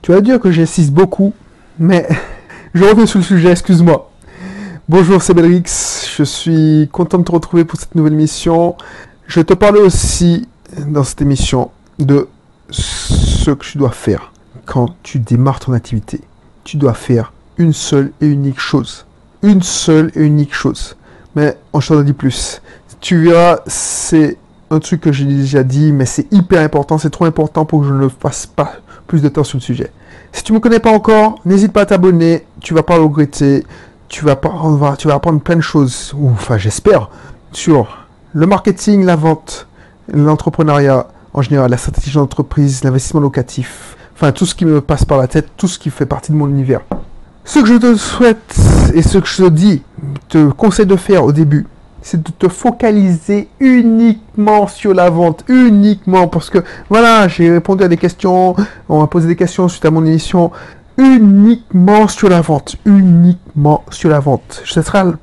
Tu vas dire que j'insiste beaucoup, mais je reviens sur le sujet, excuse-moi. Bonjour, c'est Belrix, je suis content de te retrouver pour cette nouvelle mission. Je vais te parler aussi, dans cette émission, de ce que tu dois faire quand tu démarres ton activité. Tu dois faire une seule et unique chose. Une seule et unique chose. Mais on t'en dit plus. Tu verras, c'est un truc que j'ai déjà dit, mais c'est hyper important, c'est trop important pour que je ne fasse pas plus de temps sur le sujet. Si tu ne me connais pas encore, n'hésite pas à t'abonner, tu vas pas le regretter, tu vas apprendre plein de choses, enfin j'espère, sur le marketing, la vente, l'entrepreneuriat en général, la stratégie d'entreprise, l'investissement locatif, enfin tout ce qui me passe par la tête, tout ce qui fait partie de mon univers. Ce que je te souhaite et ce que je te dis, te conseille de faire au début, c'est de te focaliser uniquement sur la vente, uniquement, parce que, voilà, j'ai répondu à des questions, on m'a posé des questions suite à mon émission, uniquement sur la vente, uniquement sur la vente. Ce sera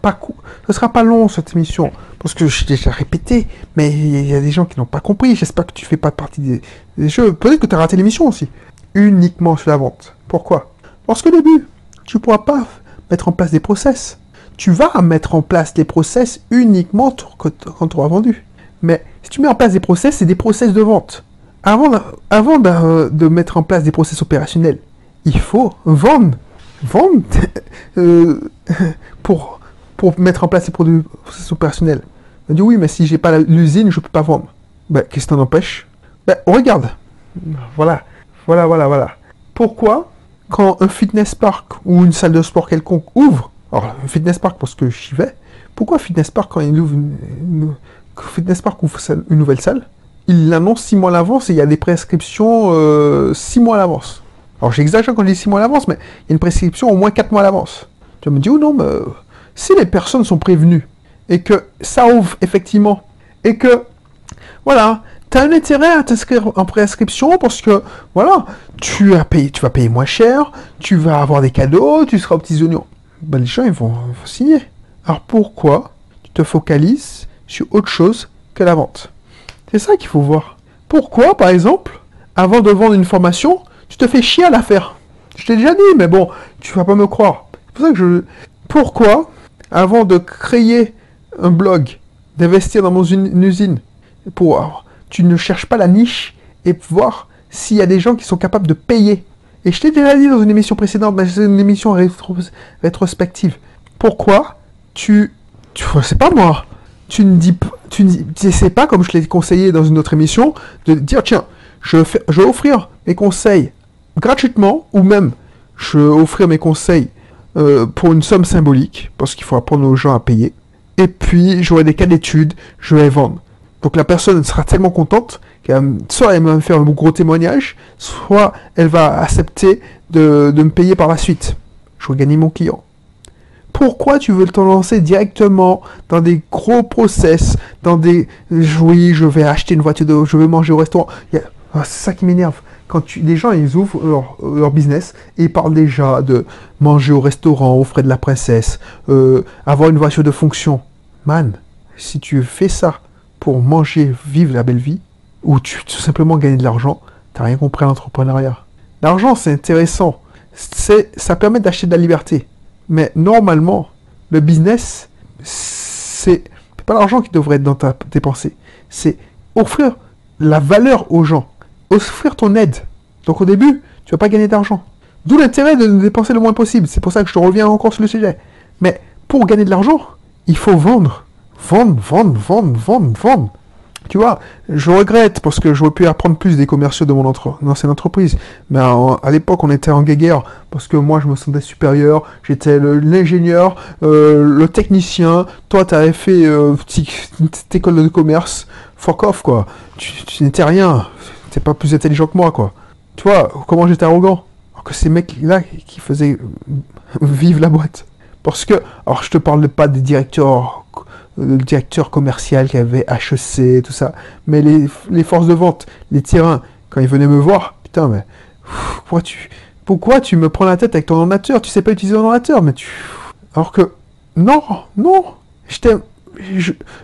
pas long, cette émission, parce que j'ai déjà répété, mais il y a des gens qui n'ont pas compris, j'espère que tu fais pas partie des jeux, peut-être que tu as raté l'émission aussi. Uniquement sur la vente. Pourquoi? Parce qu'au début, tu ne pourras pas mettre en place des process. Tu vas mettre en place des process uniquement quand tu auras vendu. Mais si tu mets en place des process, c'est des process de vente. Avant de mettre en place des process opérationnels, il faut vendre. Vendre pour mettre en place ces process opérationnels. On dit oui, mais si j'ai pas l'usine, je peux pas vendre. Ben, qu'est-ce qui t'en empêche? Ben, regarde. Voilà. Pourquoi, quand un fitness park ou une salle de sport quelconque ouvre, alors, Fitness Park, parce que j'y vais. Pourquoi Fitness Park, quand il ouvre Fitness Park ouvre une nouvelle salle, il l'annonce 6 mois à l'avance et il y a des prescriptions 6 mois à l'avance. Alors, j'exagère quand je dis 6 mois à l'avance, mais il y a une prescription au moins 4 mois à l'avance. Tu vas me dire, oh non, mais si les personnes sont prévenues et que ça ouvre effectivement et que, voilà, tu as un intérêt à t'inscrire en prescription parce que, voilà, tu vas payer moins cher, tu vas avoir des cadeaux, tu seras aux petits oignons. Ben, les gens, ils vont signer. Alors pourquoi tu te focalises sur autre chose que la vente? C'est ça qu'il faut voir. Pourquoi, par exemple, avant de vendre une formation, tu te fais chier à la faire? Je t'ai déjà dit, mais bon, tu vas pas me croire. C'est pour ça que Pourquoi, avant de créer un blog, d'investir dans une usine, tu ne cherches pas la niche et voir s'il y a des gens qui sont capables de payer? Et je t'ai déjà dit dans une émission précédente, mais c'est une émission rétrospective. Pourquoi c'est pas moi, tu sais pas, comme je l'ai conseillé dans une autre émission, de dire, tiens, je vais offrir mes conseils gratuitement, ou même, je vais offrir mes conseils pour une somme symbolique, parce qu'il faut apprendre aux gens à payer. Et puis, j'aurai des cas d'études, je vais vendre. Donc la personne sera tellement contente soit elle va me faire un gros témoignage, soit elle va accepter de me payer par la suite. Je vais gagner mon client. Pourquoi tu veux t'en lancer directement dans des gros process, oui, je vais acheter une voiture, je vais manger au restaurant. C'est ça qui m'énerve. Quand les gens, ils ouvrent leur business et ils parlent déjà de manger au restaurant, aux frais de la princesse, avoir une voiture de fonction. Man, si tu fais ça pour manger, vivre la belle vie, ou tout simplement gagner de l'argent, t'as rien compris à l'entrepreneuriat. L'argent, c'est intéressant. Ça permet d'acheter de la liberté. Mais normalement, le business, c'est pas l'argent qui devrait être dans tes pensées. C'est offrir la valeur aux gens. Offrir ton aide. Donc au début, tu vas pas gagner d'argent. D'où l'intérêt de dépenser le moins possible. C'est pour ça que je te reviens encore sur le sujet. Mais pour gagner de l'argent, il faut vendre. Vendre. Tu vois, je regrette parce que j'aurais pu apprendre plus des commerciaux de mon ancienne entreprise. Mais à l'époque, on était en guéguerre parce que moi, je me sentais supérieur. J'étais l'ingénieur, le technicien. Toi, tu avais fait une petite école de commerce. Fuck off, quoi. Tu n'étais rien. Tu n'étais pas plus intelligent que moi, quoi. Tu vois, comment j'étais arrogant. Alors que ces mecs-là qui faisaient vivre la boîte. Parce que, alors je te parle pas des directeurs... le directeur commercial qui avait HEC, tout ça. Mais les forces de vente, les terrains, quand ils venaient me voir, putain, mais pourquoi tu me prends la tête avec ton ordinateur? Tu sais pas utiliser ton ordinateur, mais alors que, non,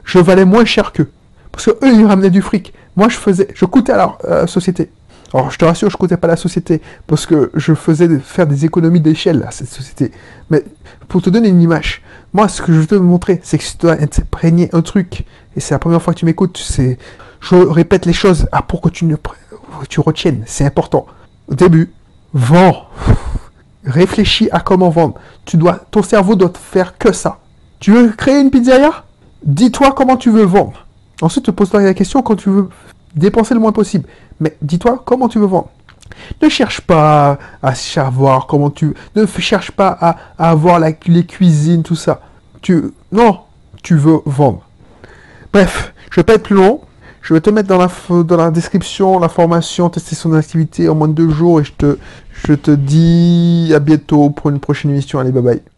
je valais moins cher qu'eux. Parce que eux, ils ramenaient du fric. Moi, je coûtais à la société. Alors, je te rassure, je comptais pas la société, parce que je faisais faire des économies d'échelle à cette société. Mais pour te donner une image, moi, ce que je veux te montrer, c'est que si tu dois imprégner un truc, et c'est la première fois que tu m'écoutes, je répète les choses pour que tu retiennes, c'est important. Au début, vends. Réfléchis à comment vendre. Ton cerveau doit faire que ça. Tu veux créer une pizzeria? Dis-toi comment tu veux vendre. Ensuite, te pose-toi la question quand tu veux dépenser le moins possible. Mais dis-toi comment tu veux vendre. Ne cherche pas à savoir comment tu... Ne cherche pas à avoir les cuisines, tout ça. Non, tu veux vendre. Bref, je vais pas être plus long. Je vais te mettre dans la description la formation, tester son activité en moins de 2 jours. Et je te dis à bientôt pour une prochaine émission. Allez, bye bye.